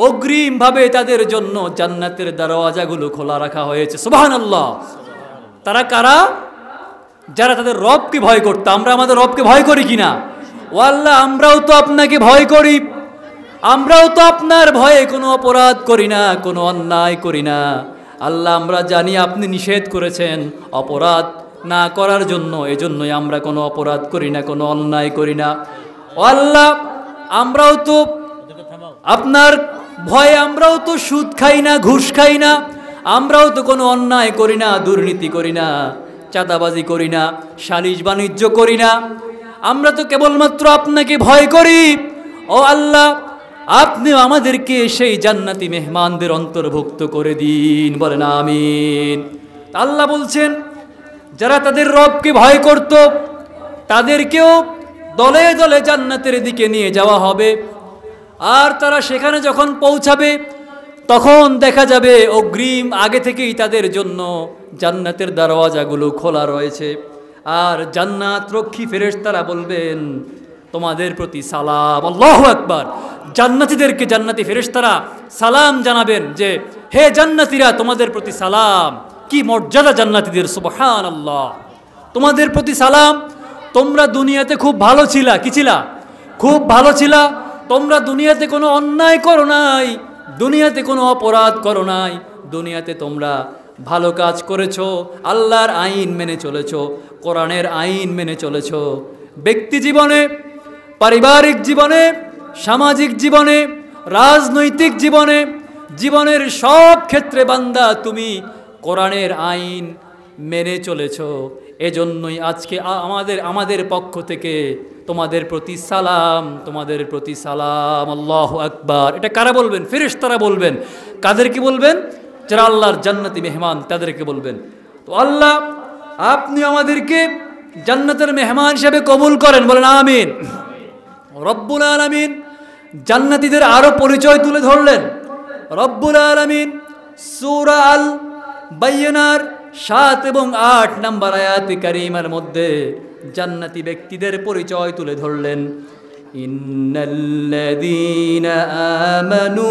অগ্রিমভাবে তাদের জন্য জান্নাতের দরওয়াজাগুলো খোলা রাখা হয়েছে। সুবহানাল্লাহ। তারা কারা? যারা তাদের রবকে ভয় করত। আমরা আমাদের রবকে ভয় করি কিনা? ও আল্লাহ, আমরাও তো আপনাকে ভয় করি, আমরাও তো আপনার ভয়ে কোনো অপরাধ করি না, কোনো অন্যায় করি না। আল্লাহ, আমরা জানি আপনি নিষেধ করেছেন অপরাধ না করার জন্য, এজন্যই আমরা কোনো অপরাধ করি না, কোনো অন্যায় করি না। ও আল্লাহ, আমরাও তো আপনার ভয়ে আমরাও তো সুদ খাই না, ঘুষ খাই না, আমরাও তো কোনো অন্যায় করি না, দুর্নীতি করি না, চাঁদাবাজি করি না, সালিশ বাণিজ্য করি না, আমরা তো কেবলমাত্র আপনাকে ভয় করি। ও আল্লাহ, আপনিও আমাদেরকে সেই জান্নাতি মেহমানদের অন্তর্ভুক্ত করে দিন, বলেন আমিন। আল্লাহ বলছেন যারা তাদের রবকে ভয় করত তাদেরকেও দলে দলে জান্নাতের দিকে নিয়ে যাওয়া হবে। আর তারা সেখানে যখন পৌঁছাবে তখন দেখা যাবে অগ্রিম আগে থেকেই তাদের জন্য জান্নাতের দরওয়াজাগুলো খোলা রয়েছে। আর জান্নাত রক্ষী ফেরেশতারা বলবেন তোমাদের প্রতি সালাম। আল্লাহু আকবার। জান্নাতীদেরকে জান্নাতি ফেরেশতারা সালাম জানাবেন যে হে জান্নাতীরা, তোমাদের প্রতি সালাম। কি মর্যাদা জান্নাতীদের, সুবহানাল্লাহ। তোমাদের প্রতি সালাম। তোমরা দুনিয়াতে খুব ভালো ছিলা। কি ছিলা? খুব ভালো ছিলা। তোমরা দুনিয়াতে কোনো অন্যায় করো নাই, দুনিয়াতে কোনো অপরাধ করো নাই, দুনিয়াতে তোমরা ভালো কাজ করেছো, আল্লাহর আইন মেনে চলেছো, কোরআনের আইন মেনে চলেছো। ব্যক্তি জীবনে, পারিবারিক জীবনে, সামাজিক জীবনে, রাজনৈতিক জীবনে, জীবনের সব ক্ষেত্রে বান্দা তুমি কোরআনের আইন মেনে চলেছো। এজন্যই আজকে আমাদের পক্ষ থেকে তোমাদের প্রতি সালাম, তোমাদের প্রতি সালাম। আল্লাহু আকবার। এটা কারা বলবেন? ফেরেশতারা বলবেন। কাদেরকে বলবেন? যারা আল্লাহর জান্নাতি মেহমান তাদেরকে বলবেন। তো আল্লাহ, আপনি আমাদেরকে জান্নাতের মেহমান হিসেবে কবুল করেন, বলেন আমিন। রব্বুল আলামিন জান্নাতীদের আরো পরিচয় তুলে ধরলেন। রব্বুল আলামিন সূরা আল বাইয়িনার ৭ এবং ৮ নম্বর আয়াতে কারিমার মধ্যে জান্নাতি ব্যক্তিদের পরিচয় তুলে ধরলেন। ইন্নাল্লাযীনা আমানু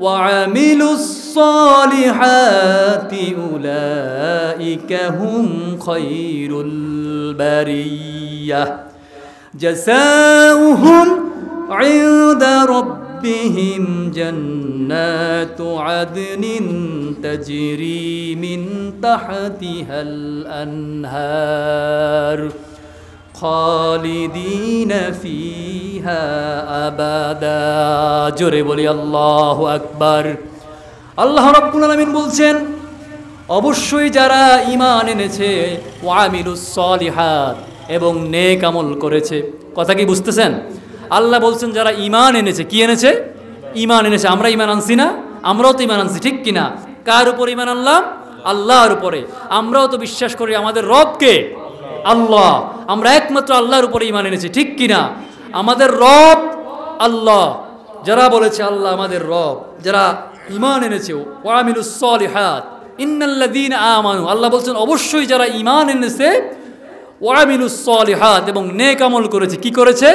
ওয়া আমিলুস সালিহাতি উলাইকা হুম খায়রুল বারিয়াহ জাযাউহুম ইনদা রাব্বিহিম জান্নাতু আদনিন তাজরি মিন তাহতিহাল আনহার খালিদিনা ফিহা আবাদা। জোরে বলি আল্লাহু আকবার। আল্লাহ রাব্বুল আলামিন বলছেন অবশ্যই যারা ঈমান এনেছে ওয়া আমিলুস সালিহাত এবং নেক আমল করেছে। কথা কি বুঝতেছেন? আল্লাহ বলছেন যারা ঈমান এনেছে। কি এনেছে? ঈমান এনেছে। আমরা ঈমান আনছি না? আমরাও তো ঈমান আনছি, ঠিক কিনা? কার উপর ঈমান আনলাম? আল্লাহর উপরে। আমরাও তো বিশ্বাস করি আমাদের রবকে। আল্লাহ। আমরা একমাত্র আল্লাহর উপরে ঈমান এনেছি, ঠিক কিনা? আমাদের রব আল্লাহ। যারা বলেছে আল্লাহ আমাদের রব, যারা ঈমান এনেছে, ওয়া আমিলুস সলিহাত ইন্নাল্লাযীনা আমানু, আল্লাহ বলছেন অবশ্যই যারা ঈমান এনেছে, ওয়া আমিলুস সলিহাত এবং নেক আমল করেছে। কি করেছে?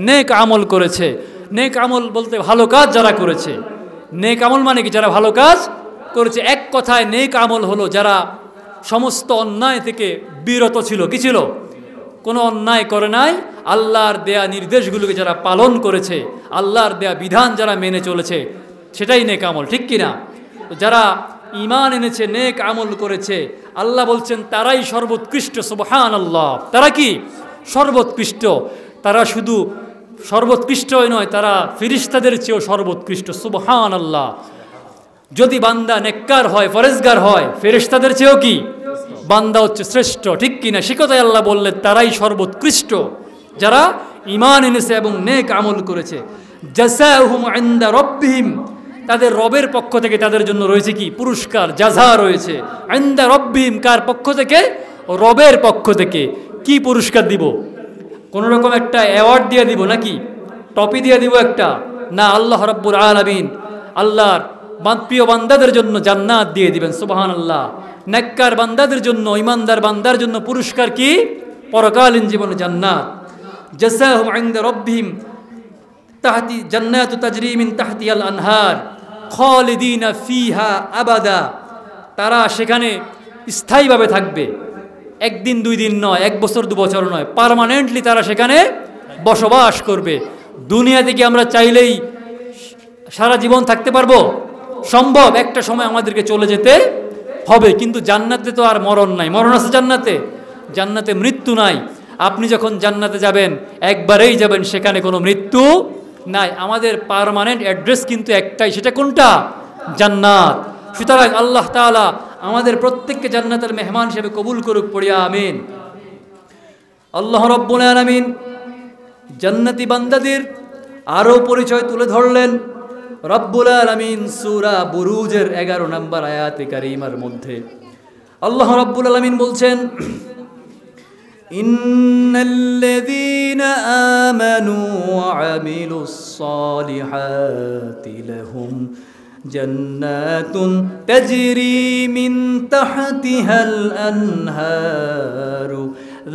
নেক আমল করেছে। নেক আমল বলতে ভালো কাজ যারা করেছে। নেক আমল মানে কি? যারা ভালো কাজ করেছে। এক কথায় নেক আমল হলো যারা সমস্ত অন্যায় থেকে বিরত ছিল। কি ছিল? কোনো অন্যায় করে নাই, আল্লাহর দেয়া নির্দেশগুলোকে যারা পালন করেছে, আল্লাহর দেয়া বিধান যারা মেনে চলেছে, সেটাই নেক আমল, ঠিক কিনা? যারা ঈমান এনেছে, নেক আমল করেছে, আল্লাহ বলছেন তারাই সর্বোৎকৃষ্ট। সুবহানাল্লাহ। তারা কি? সর্বোৎকৃষ্ট। তারা শুধু সর্বোৎকৃষ্টই নয়, তারা ফেরেশতাদের চেয়েও সর্বোৎকৃষ্ট। সুবহানাল্লাহ। যদি বান্দা নেককার হয়, ফরেজগার হয়, ফেরেশতাদের চেয়েও কি বান্দা হচ্ছে শ্রেষ্ঠ, ঠিক কিনা? সে কথাই আল্লাহ বললেন তারাই সর্বোৎকৃষ্ট যারা ঈমান এনেছে এবং নেক আমল করেছে। জাযাউহুম ইনদা রাব্বিহিম, তাদের রবের পক্ষ থেকে তাদের জন্য রয়েছে কি? পুরস্কার, জাযা রয়েছে। ইনদা রাব্বিহিম, কার পক্ষ থেকে? রবের পক্ষ থেকে। কি পুরস্কার দিব? কোন রকম একটা অ্যাওয়ার্ড দিয়ে দিব নাকি? টপি দিয়ে দিব একটা? না, আল্লাহ রাব্বুল আলামিন আল্লাহর প্রিয় বান্দাদের জন্য জান্নাত দিয়ে দিবেন। সুবহানাল্লাহ। নেককার বান্দাদের জন্য, ঈমানদার বান্দার জন্য পুরস্কার কি? পরকালীন জীবনে জান্নাত। জাযাহুম ইনদা রাব্বিহিম তাহতি জান্নাতু তাজরি মিন তাহতিহাল আনহার খালিদিনা ফিহা আবাদা, তারা সেখানে স্থায়ীভাবে থাকবে। একদিন দুই দিন নয়, এক বছর দু বছর নয়, পার্মানেন্টলি তারা সেখানে বসবাস করবে। দুনিয়াতে কি আমরা চাইলেই সারা জীবন থাকতে পারবো? সম্ভব? একটা সময় আমাদেরকে চলে যেতে হবে। কিন্তু জান্নাতে তো আর মরণ নাই। মরণ আছে জান্নাতে? জান্নাতে মৃত্যু নাই। আপনি যখন জান্নাতে যাবেন একবারেই যাবেন, সেখানে কোনো মৃত্যু নাই। আমাদের পার্মানেন্ট অ্যাড্রেস কিন্তু একটাই, সেটা কোনটা? জান্নাত। সুতরাং আল্লাহ তাআলা আমাদের প্রত্যেককে জান্নাতের মেহমান হিসেবে কবুল করুক, পড়িয়া আমিন। আল্লাহ রাব্বুল আলামিন জান্নাতি বান্দাদের আরও পরিচয় তুলে ধরলেন রব্বুল আলামিন সূরা বুরুজের 11 নম্বর আয়াতে কারিমার মধ্যে। আল্লাহ রাব্বুল আলামিন বলছেন, ইন্নাল্লাযীনা আমানু ওয়া আমিলুস সালিহাতি লাহুম জান্নাতুন তাজরি মিন তাহতিহাল আনহারু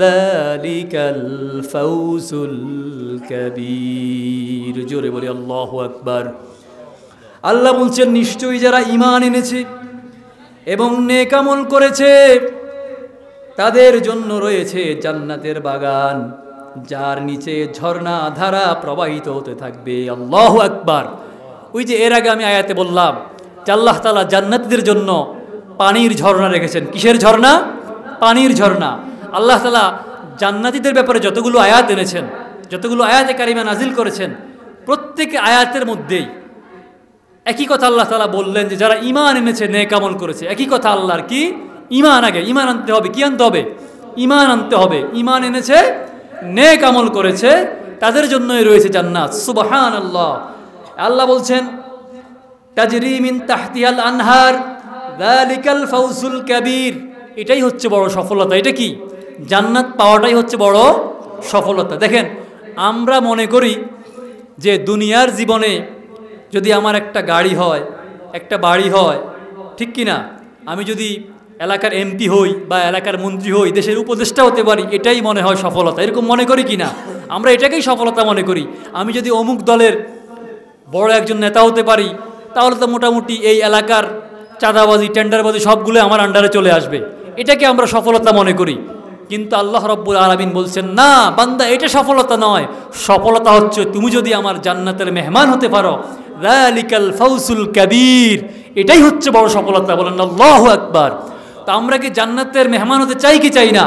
যালিকাল ফাওজুল কাবীর। জোরে বলি আল্লাহু আকবার। আল্লাহ বলছেন নিশ্চয়ই যারা ঈমান এনেছে এবং নেক আমল করেছে তাদের জন্য রয়েছে জান্নাতের বাগান, যার নিচে ঝর্ণা ধারা প্রবাহিত হতে থাকবে। আল্লাহু আকবার। ওই যে এর আগে আমি আয়াতে বললাম যে আল্লাহ তাআলা জান্নাতীদের জন্য পানির ঝর্ণা রেখেছেন। কিসের ঝর্ণা? পানির ঝর্ণা। আল্লাহ তাআলা জান্নাতীদের ব্যাপারে যতগুলো আয়াত এনেছেন, যতগুলো আয়াতে কারিমা নাজিল করেছেন, প্রত্যেক আয়াতের মধ্যেই একই কথা আল্লাহ তাআলা বললেন যে যারা ঈমান এনেছে, নেক আমল করেছে। একই কথা আল্লাহর, কি? ঈমান। আগে ঈমান আনতে হবে। কি আনতে হবে? ঈমান আনতে হবে। ঈমান এনেছে, নেক আমল করেছে, তাদের জন্যই রয়েছে জান্নাত। সুবহানাল্লাহ। আল্লাহ বলছেন তাজরি মিন তাহতিহাল আনহার যালিকাল ফাওজুল কাবীর। এটাই হচ্ছে বড় সফলতা। এটা কি? জান্নাত পাওয়াটাই হচ্ছে বড় সফলতা। দেখেন, আমরা মনে করি যে দুনিয়ার জীবনে যদি আমার একটা গাড়ি হয়, একটা বাড়ি হয়, ঠিক কি না? আমি যদি এলাকার এমপি হই বা এলাকার মন্ত্রী হই, দেশের উপদেষ্টা হতে পারি, এটাই মনে হয় সফলতা। এরকম মনে করি কি না? আমরা এটাকেই সফলতা মনে করি। আমি যদি অমুক দলের বড় একজন নেতা হতে পারি, তাহলে তো মোটামুটি এই এলাকার চাঁদাবাজি, টেন্ডারবাজি সবগুলো আমার আন্ডারে চলে আসবে। এটাকে আমরা সফলতা মনে করি। কিন্তু আল্লাহ রাব্বুল আলামিন বলছেন, না বান্দা, এটা সফলতা নয়। সফলতা হচ্ছে তুমি যদি আমার জান্নাতের মেহমান হতে পারো। যালিকাল ফাওজুল কাবীর। এটাই হচ্ছে বড় সফলতা। বলেন আল্লাহু আকবার। তো আমরা কি জান্নাতের মেহমান হতে চাই কি চাই না?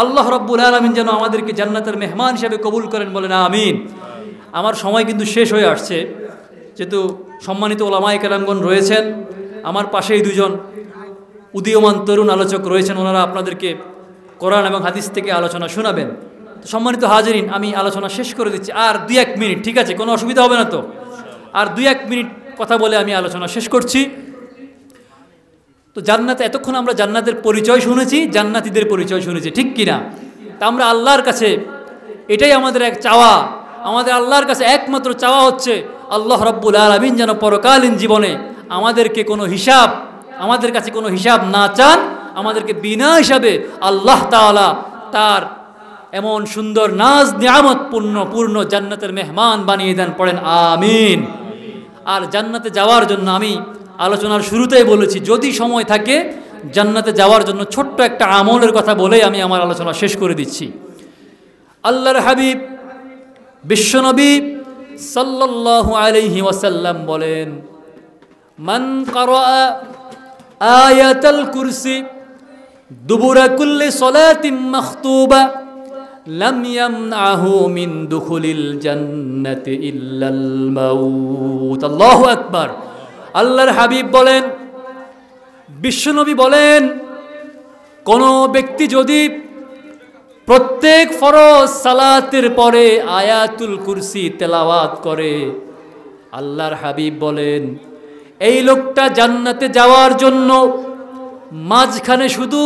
আল্লাহ রাব্বুল আলামিন যেন আমাদেরকে জান্নাতের মেহমান হিসেবে কবুল করেন। বলেন আমিন। আমার সময় কিন্তু শেষ হয়ে আসছে, যেহেতু সম্মানিত ওলামায়ে কেরামগণ রয়েছেন, আমার পাশেই দুজন উদীয়মান তরুণ আলোচক রয়েছেন, ওনারা আপনাদেরকে কোরআন এবং হাদিস থেকে আলোচনা শোনাবেন। সম্মানিত হাজিরিন, আমি আলোচনা শেষ করে দিচ্ছি। আর 2-1 মিনিট, ঠিক আছে? কোনো অসুবিধা হবে না তো? আর 2-1 মিনিট কথা বলে আমি আলোচনা শেষ করছি। তো জান্নাতে এতক্ষণ আমরা জান্নাতের পরিচয় শুনেছি, জান্নাতীদের পরিচয় শুনেছি, ঠিক কিনা? তা আমরা আল্লাহর কাছে এটাই আমাদের এক চাওয়া, আমাদের আল্লাহর কাছে একমাত্র চাওয়া হচ্ছে আল্লাহ রাব্বুল আলামিন যেন পরকালীন জীবনে আমাদের কাছে কোনো হিসাব না চান, আমাদেরকে বিনা হিসাবে আল্লাহ তাআলা তার এমন সুন্দর নাজ নিয়ামত পূর্ণ জান্নাতের মেহমান বানিয়ে দেন। পড়েন আমিন। আর জান্নাতে যাওয়ার জন্য আমি আলোচনার শুরুতেই বলেছি, যদি সময় থাকে জান্নাতে যাওয়ার জন্য ছোট্ট একটা আমলের কথা বলেই আমি আমার আলোচনা শেষ করে দিচ্ছি। আল্লাহর হাবিব বিশ্বনবী সাল্লাল্লাহু আলাইহি ওয়াসাল্লাম বলেন, মান ক্বারাআ আয়াতাল কুরসি দুবুরা কুল্লি সালাতিন মাখতুবা লাম ইয়ামনাহু মিন দুখুলিল জান্নাতি ইল্লাল মাউত। আল্লাহু আকবার। আল্লাহর হাবিব বলেন, বিশ্বনবী বলেন, কোন ব্যক্তি যদি প্রত্যেক ফরজ সালাতের পরে আয়াতুল কুরসি তেলাওয়াত করে, আল্লাহর হাবিব বলেন এই লোকটা জান্নাতে যাওয়ার জন্য মাঝখানে শুধু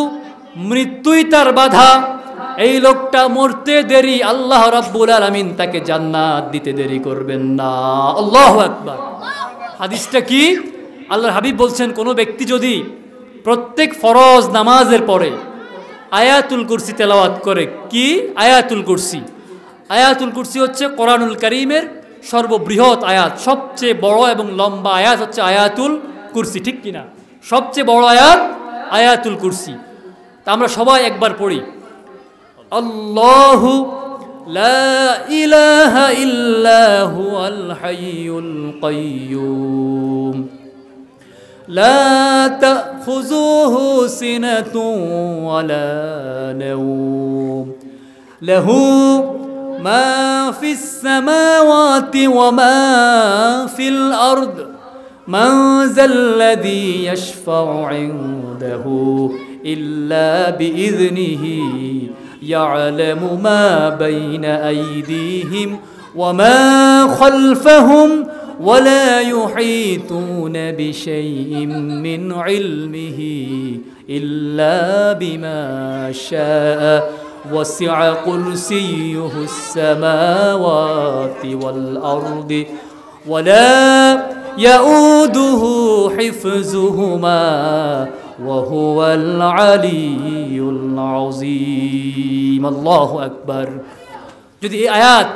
মৃত্যুই তার বাধা, এই লোকটা মরতে দেরি, আল্লাহ রাব্বুল আলামিন তাকে জান্নাত দিতে দেরি করবেন না। আল্লাহু আকবার। হাদিসটা কি? আল্লাহর হাবিব বলছেন, কোনো ব্যক্তি যদি প্রত্যেক ফরজ নামাজের পরে আয়াতুল কুরসি তেলাওয়াত করে। কি আয়াতুল কুরসি? আয়াতুল কুরসি হচ্ছে কোরআনুল কারীমের সর্ববৃহৎ আয়াত, সবচেয়ে বড় এবং লম্বা আয়াত হচ্ছে আয়াতুল কুরসি, ঠিক কিনা? সবচেয়ে বড় আয়াত আয়াতুল কুরসি। তা আমরা সবাই একবার পড়ি, আল্লাহু লা ইলাহা ইল্লা হুয়াল হাইয়ুল কাইয়্যুম লা তাখুযুহু সিনাতুন ওয়ালা নাওম লাহু মা ফিস সামাওয়াতি ওয়া মা ফিল আরদ মান যাল্লাযী ইয়াশফাউ ইনদাহু ইল্লা বিইযনিহি ইয়ালামু মা বাইনা আইদিহিম ওয়া মা খালফাহুম ولا يحيطون بشيء من علمه إلا بما شاء وسع كرسيه السماوات والأرض ولا يؤوده حفظهما وهو العلي العظيم الله أكبر যদি এই আয়াত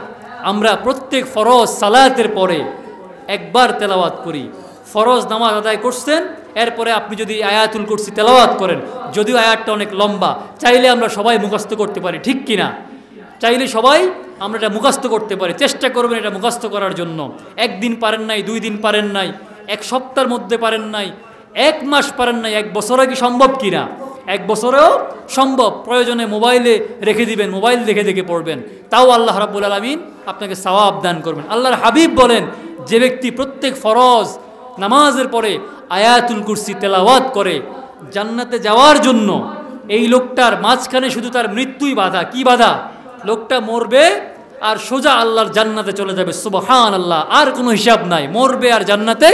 আমরা প্রত্যেক ফরজ সালাতের পরে একবার তেলাওয়াত করি, ফরজ নামাজ আদায় করছেন, এরপরে আপনি যদি আয়াতুল কুরসি তেলাওয়াত করেন, যদিও আয়াতটা অনেক লম্বা, চাইলে আমরা সবাই মুখস্থ করতে পারি, ঠিক কিনা? চাইলে সবাই আমরা এটা মুখস্থ করতে পারি। চেষ্টা করবেন এটা মুখস্থ করার জন্য। একদিন পারেন নাই, 2 দিন পারেন নাই, এক সপ্তাহের মধ্যে পারেন নাই, 1 মাস পারেন নাই, 1 বছরে কি সম্ভব কিনা? 1 বছরেও সম্ভব। প্রয়োজনে মোবাইলে রেখে দিবেন, মোবাইল দেখে দেখে পড়বেন, তাও আল্লাহ রাব্বুল আলামিন আপনাকে সওয়াব দান করবেন। আল্লাহর হাবিব বলেন, যে ব্যক্তি প্রত্যেক ফরজ নামাজের পরে আয়াতুল কুরসি তেলাওয়াত করে, জান্নাতে যাওয়ার জন্য এই লোকটার মাঝখানে শুধু তার মৃত্যুই বাধা। কি বাধা? লোকটা মরবে আর সোজা আল্লাহর জান্নাতে চলে যাবে। সুবহানাল্লাহ। আর কোনো হিসাব নাই, মরবে আর জান্নাতে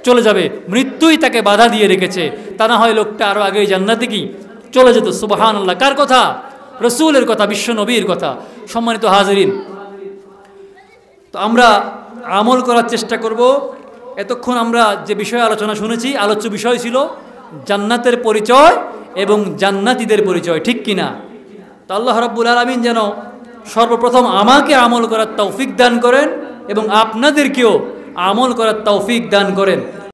চলে যাবে। মৃত্যুই তাকে বাধা দিয়ে রেখেছে, তা না হয় লোকটা আরো আগেই জান্নাতে কি চলে যেত। সুবহানাল্লাহ। কার কথা? রাসূলের কথা, বিশ্ব নবীর কথা। সম্মানিত হাজিরিন, তো আমরা আমল করার চেষ্টা করব। এতক্ষণ আমরা যে বিষয়ে আলোচনা শুনেছি, আলোচ্য বিষয় ছিল জান্নাতের পরিচয় এবং জান্নাতীদের পরিচয়, ঠিক কিনা? তো আল্লাহ রাব্বুল আলামিন যেন সর্বপ্রথম আমাকে আমল করার তৌফিক দান করেন এবং আপনাদেরকেও আমল করার তৌফিক দান করেন।